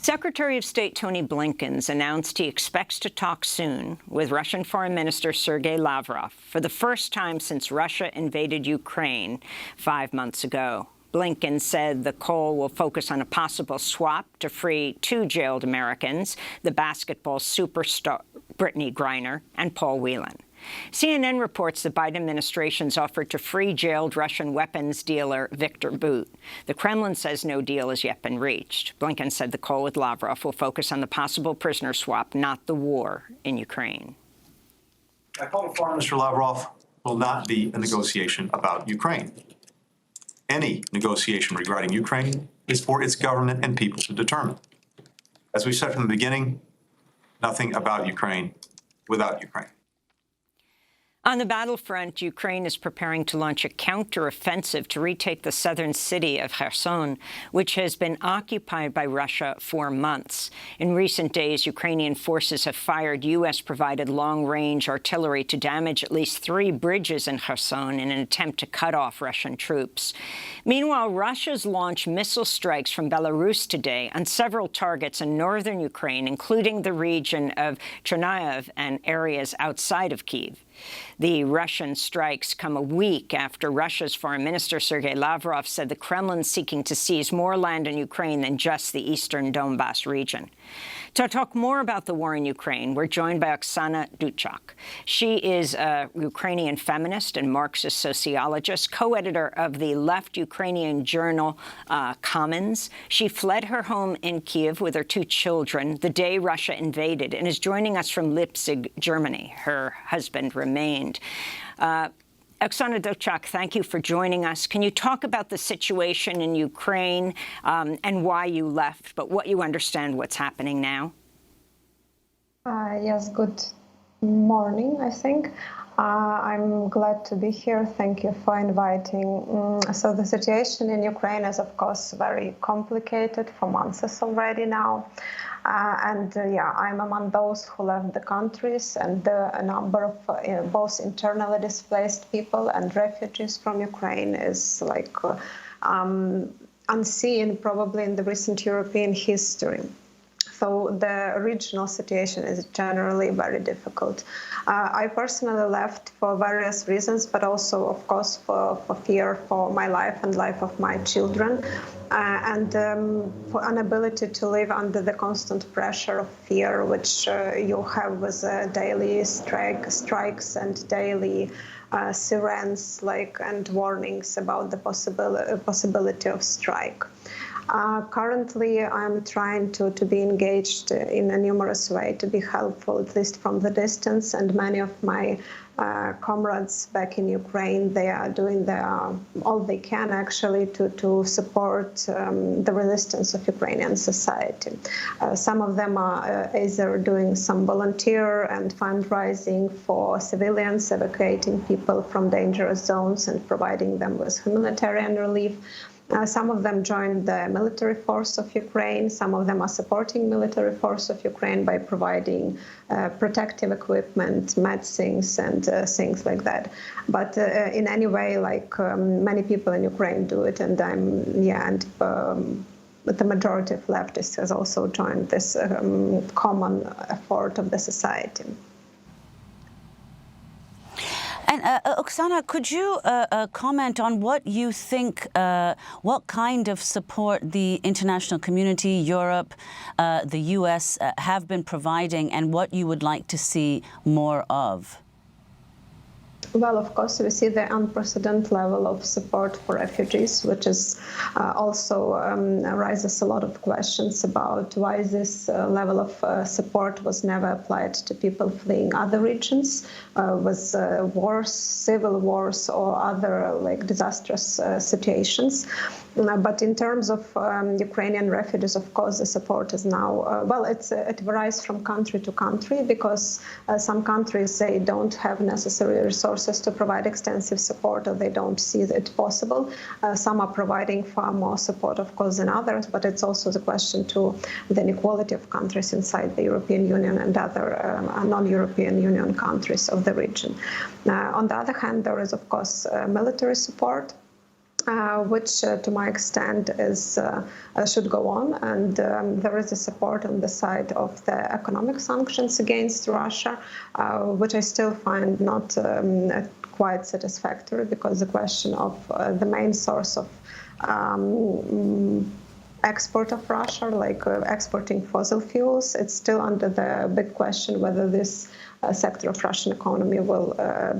Secretary of State Tony Blinken announced he expects to talk soon with Russian Foreign Minister Sergei Lavrov for the first time since Russia invaded Ukraine 5 months ago. Blinken said the call will focus on a possible swap to free 2 jailed Americans, the basketball superstar Brittany Griner and Paul Whelan. CNN reports the Biden administration's offered to free jailed Russian weapons dealer Viktor Bout. The Kremlin says no deal has yet been reached. Blinken said the call with Lavrov will focus on the possible prisoner swap, not the war in Ukraine. I call to Foreign Minister Lavrov will not be a negotiation about Ukraine. Any negotiation regarding Ukraine is for its government and people to determine. As we said from the beginning, nothing about Ukraine without Ukraine. On the battlefront, Ukraine is preparing to launch a counter-offensive to retake the southern city of Kherson, which has been occupied by Russia for months. In recent days, Ukrainian forces have fired U.S.-provided long-range artillery to damage at least 3 bridges in Kherson in an attempt to cut off Russian troops. Meanwhile, Russia's launched missile strikes from Belarus today on several targets in northern Ukraine, including the region of Chernihiv and areas outside of Kyiv. The Russian strikes come a week after Russia's Foreign Minister Sergei Lavrov said the Kremlin is seeking to seize more land in Ukraine than just the eastern Donbas region. To talk more about the war in Ukraine, we're joined by Oksana Dutchak. She is a Ukrainian feminist and Marxist sociologist, co-editor of the left Ukrainian journal Commons. She fled her home in Kyiv with her 2 children the day Russia invaded and is joining us from Leipzig, Germany. Her husband remained. Oksana Dutchak, thank you for joining us. Can you talk about the situation in Ukraine and why you left, but what you understand what's happening now? Yes, good morning, I think. I'm glad to be here. Thank you for inviting. So the situation in Ukraine is, of course, very complicated for months already now. I'm among those who left the countries, and a number of both internally displaced people and refugees from Ukraine is like unseen probably in the recent European history. So the regional situation is generally very difficult. I personally left for various reasons, but also, of course, for fear for my life and life of my children, and for inability to live under the constant pressure of fear, which you have with daily strikes and daily sirens, and warnings about the possibility of strike. Currently, I'm trying to be engaged in a numerous way to be helpful, at least from the distance. And many of my comrades back in Ukraine, they are doing all they can actually to support the resistance of Ukrainian society. Some of them are either doing some volunteer and fundraising for civilians, evacuating people from dangerous zones and providing them with humanitarian relief. Some of them joined the military force of Ukraine. Some of them are supporting military force of Ukraine by providing protective equipment, medicines, and things like that. But in any way, many people in Ukraine do it, and the majority of leftists has also joined this common effort of the society. And Oksana, could you comment on what you think, what kind of support the international community, Europe, the U.S. Have been providing, and what you would like to see more of? Well, of course, we see the unprecedented level of support for refugees, which is also raises a lot of questions about why this level of support was never applied to people fleeing other regions with wars, civil wars, or other disastrous situations. But in terms of Ukrainian refugees, of course, the support is now, it varies from country to country, because some countries, they don't have necessary resources to provide extensive support, or they don't see it possible. Some are providing far more support, of course, than others, but it's also the question to the inequality of countries inside the European Union and other non-European Union countries of the region. On the other hand, there is, of course, military support. which to my extent is should go on, and there is a support on the side of the economic sanctions against Russia, which I still find not quite satisfactory, because the question of the main source of export of Russia, like exporting fossil fuels, it's still under the big question whether this sector of Russian economy will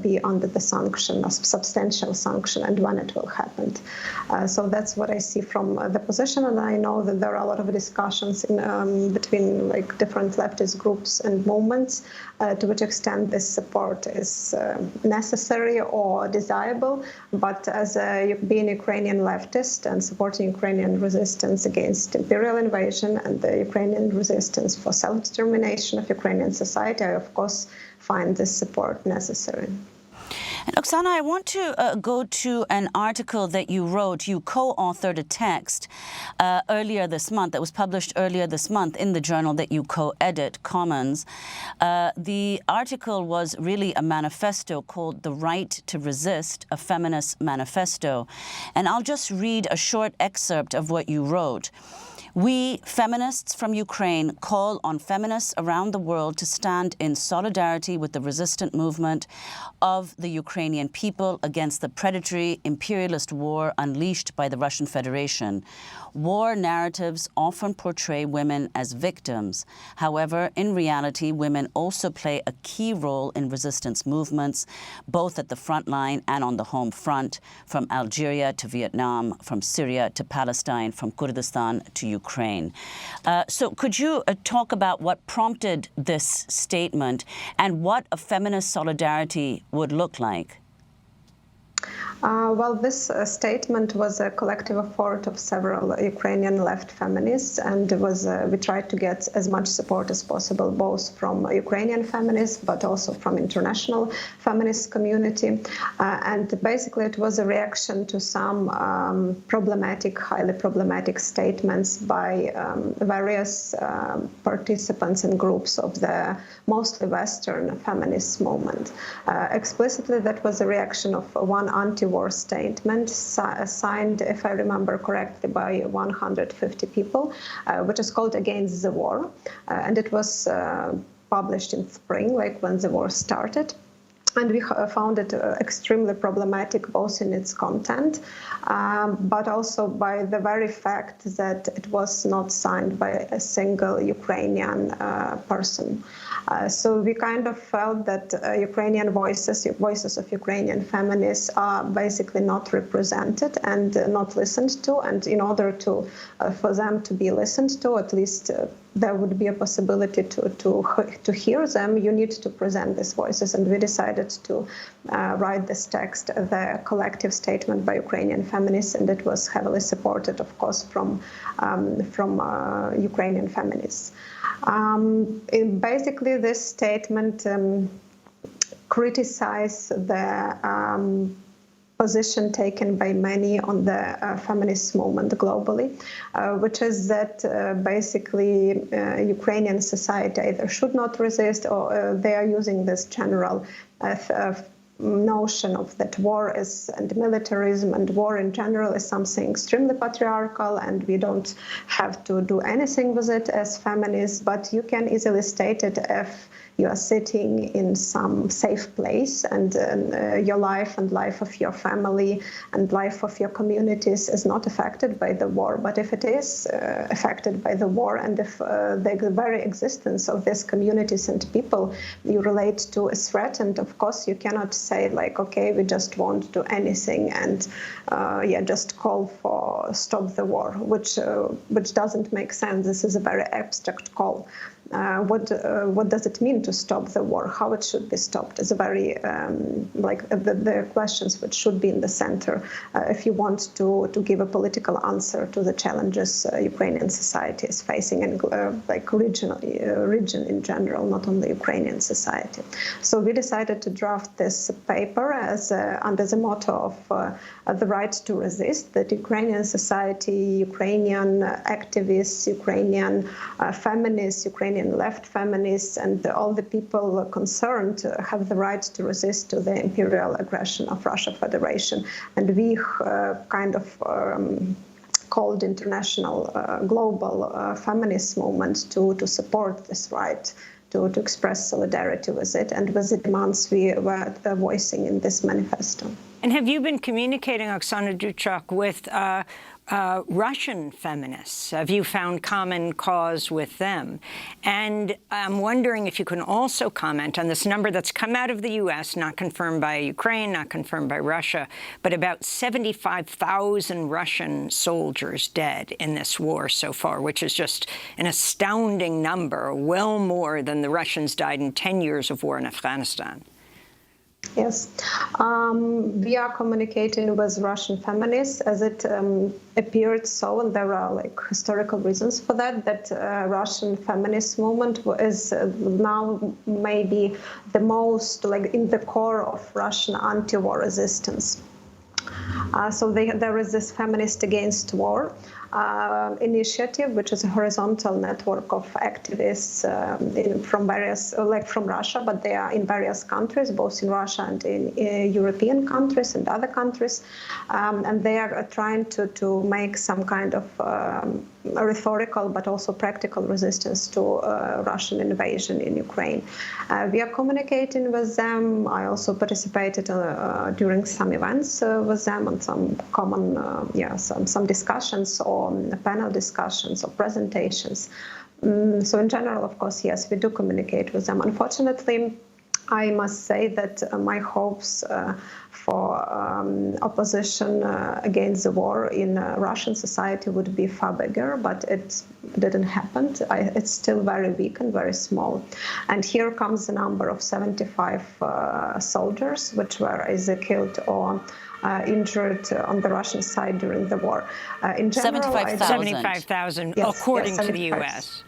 be under the sanction, a substantial sanction, and when it will happen. So that's what I see from the position, and I know that there are a lot of discussions in, between like different leftist groups and movements to which extent this support is necessary or desirable. But as being Ukrainian leftist and supporting Ukrainian resistance against imperial invasion and the Ukrainian resistance for self-determination of Ukrainian society, I of course find this support necessary. And Oksana, I want to go to an article that you wrote. You co-authored a text earlier this month that was published earlier this month in the journal that you co-edit, Commons. The article was really a manifesto called The Right to Resist, a Feminist Manifesto. And I'll just read a short excerpt of what you wrote. We, feminists from Ukraine, call on feminists around the world to stand in solidarity with the resistant movement of the Ukrainian people against the predatory imperialist war unleashed by the Russian Federation. War narratives often portray women as victims. However, in reality, women also play a key role in resistance movements, both at the front line and on the home front, from Algeria to Vietnam, from Syria to Palestine, from Kurdistan to Ukraine. So could you talk about what prompted this statement and what a feminist solidarity would look like? Well, this statement was a collective effort of several Ukrainian left feminists, and we tried to get as much support as possible, both from Ukrainian feminists, but also from international feminist community. And basically, it was a reaction to some highly problematic statements by various participants and groups of the mostly Western feminist movement. Explicitly, that was a reaction of one anti-war statement signed, if I remember correctly, by 150 people, which is called Against the War. And it was published in spring, like when the war started. And we found it extremely problematic, both in its content, but also by the very fact that it was not signed by a single Ukrainian person. So we kind of felt that Ukrainian voices of Ukrainian feminists are basically not represented and not listened to. And in order to for them to be listened to, at least there would be a possibility to hear them, you need to present these voices. And we decided to write this text, the collective statement by Ukrainian feminists, and it was heavily supported, of course, from Ukrainian feminists. Basically, this statement criticized the position taken by many on the feminist movement globally, which is that basically Ukrainian society either should not resist, or they are using this general notion of that war is, and militarism and war in general is something extremely patriarchal, and we don't have to do anything with it as feminists. But you can easily state it if you are sitting in some safe place, and your life and life of your family and life of your communities is not affected by the war. But if it is affected by the war, and if the very existence of these communities and people you relate to is threatened, of course you cannot say like, okay, we just won't do anything and just call for stop the war, which doesn't make sense. This is a very abstract call. What does it mean to stop the war? How it should be stopped is a very the questions which should be in the center if you want to give a political answer to the challenges Ukrainian society is facing, and region in general, not only Ukrainian society. So we decided to draft this paper as under the motto of the right to resist, that Ukrainian society, Ukrainian activists, Ukrainian feminists, Ukrainian Ukrainian left feminists and all the people concerned have the right to resist to the imperial aggression of Russia Federation. And we kind of called international global feminist movement to support this right, to express solidarity with it and with the demands we were voicing in this manifesto. And have you been communicating, Oksana Dutchak, with Russian feminists? Have you found common cause with them? And I'm wondering if you can also comment on this number that's come out of the U.S., not confirmed by Ukraine, not confirmed by Russia, but about 75,000 Russian soldiers dead in this war so far, which is just an astounding number, well more than the Russians died in 10 years of war in Afghanistan. Yes, we are communicating with Russian feminists as it appeared so, and there are like historical reasons for that, Russian feminist movement is now maybe the most like in the core of Russian anti-war resistance. So there is this Feminist Against War initiative, which is a horizontal network of activists from various, like from Russia, but they are in various countries, both in Russia and in European countries and other countries, and they are trying to make some kind of rhetorical but also practical resistance to Russian invasion in Ukraine. We are communicating with them. I also participated during some events with them on some common, some discussions or panel discussions or presentations. So in general, of course, yes, we do communicate with them. Unfortunately, I must say that my hopes for opposition against the war in Russian society would be far bigger, but it didn't happen. It's still very weak and very small. And here comes the number of 75 soldiers, which were either killed or injured on the Russian side during the war. In general, 75,000, yes, according yes, to the U.S.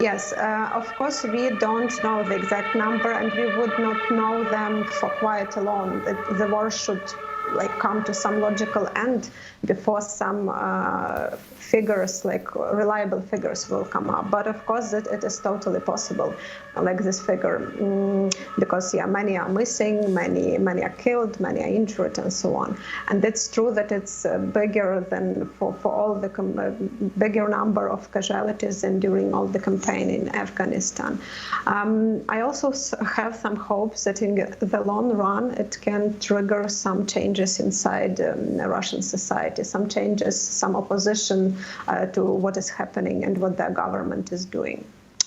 Yes, of course, we don't know the exact number, and we would not know them for quite long. The war should come to some logical end before some figures, reliable figures, will come up. But of course, it is totally possible, this figure, because many are missing, many are killed, many are injured, and so on. And it's true that it's bigger than for all the bigger number of casualties than during all the campaign in Afghanistan. I also have some hopes that in the long run it can trigger some changes inside Russian society, some changes, some opposition to what is happening and what their government is doing.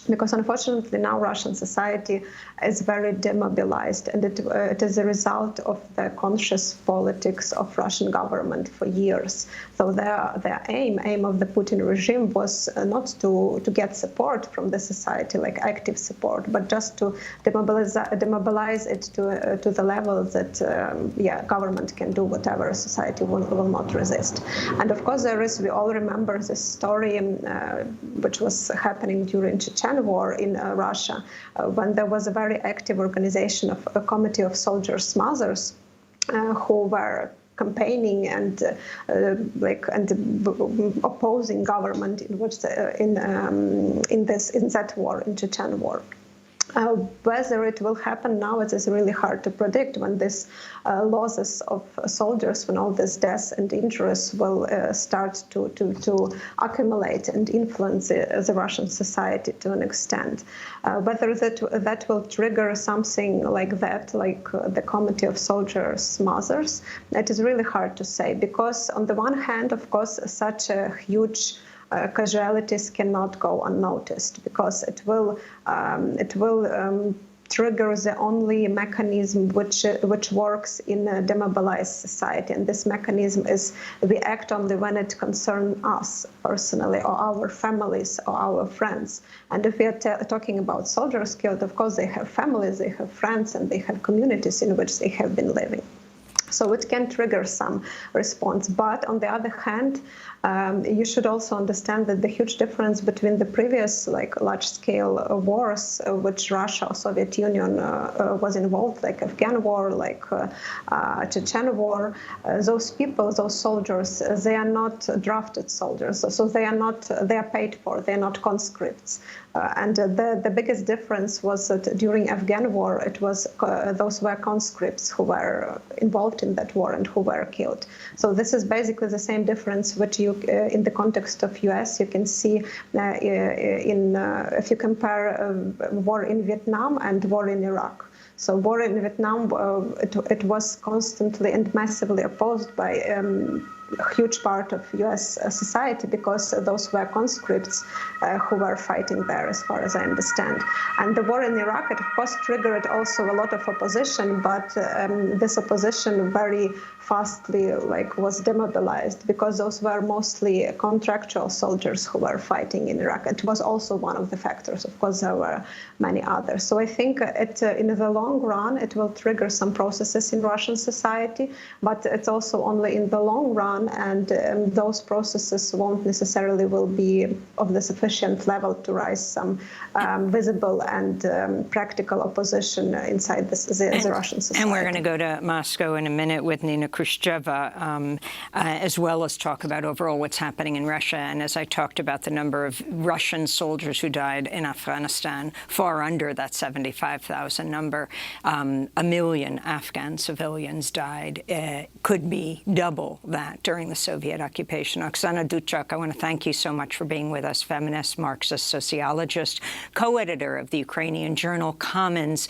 Because unfortunately now Russian society is very demobilized, and it is a result of the conscious politics of Russian government for years. So their aim of the Putin regime was not to get support from the society, like active support, but just to demobilize it to the level that government can do whatever society will not resist. And of course we all remember this story which was happening during Chechen war in Russia, when there was a very active organization of a committee of soldiers' mothers who were campaigning and opposing government in that war, in Chechen war. Whether it will happen now, it is really hard to predict when these losses of soldiers, when all these deaths and injuries will start to accumulate and influence the Russian society to an extent. Whether that will trigger something like that, like the Committee of Soldiers' Mothers, it is really hard to say, because on the one hand, of course, such a huge casualties cannot go unnoticed, because it will trigger the only mechanism which works in a demobilized society, and this mechanism is we act only when it concerns us personally, or our families, or our friends. And if we are talking about soldiers killed, of course they have families, they have friends, and they have communities in which they have been living. So it can trigger some response. But on the other hand, you should also understand that the huge difference between the previous large-scale wars which Russia or Soviet Union was involved, like Afghan war, like Chechen war, those people, those soldiers, they are not drafted soldiers. So they are paid for, they are not conscripts. And the biggest difference was that during Afghan war, those were conscripts who were involved in that war and who were killed. So this is basically the same difference which you, in the context of US, you can see if you compare war in Vietnam and war in Iraq. So war in Vietnam, it was constantly and massively opposed by a huge part of US society because those were conscripts who were fighting there, as far as I understand. And the war in Iraq, it of course triggered also a lot of opposition, but this opposition very fastly was demobilized because those were mostly contractual soldiers who were fighting in Iraq. It was also one of the factors. Of course, there were many others. So I think in the long run, it will trigger some processes in Russian society, but it's also only in the long run, and those processes won't necessarily will be of the sufficient level to raise some visible and practical opposition inside the Russian society. And we're going to go to Moscow in a minute with Nina Khrushcheva, as well as talk about overall what's happening in Russia. And as I talked about the number of Russian soldiers who died in Afghanistan, far under that 75,000 number. 1 million Afghan civilians died. Could be double that during the Soviet occupation. Oksana Dutchak, I want to thank you so much for being with us, feminist, Marxist sociologist, co-editor of the Ukrainian journal Commons,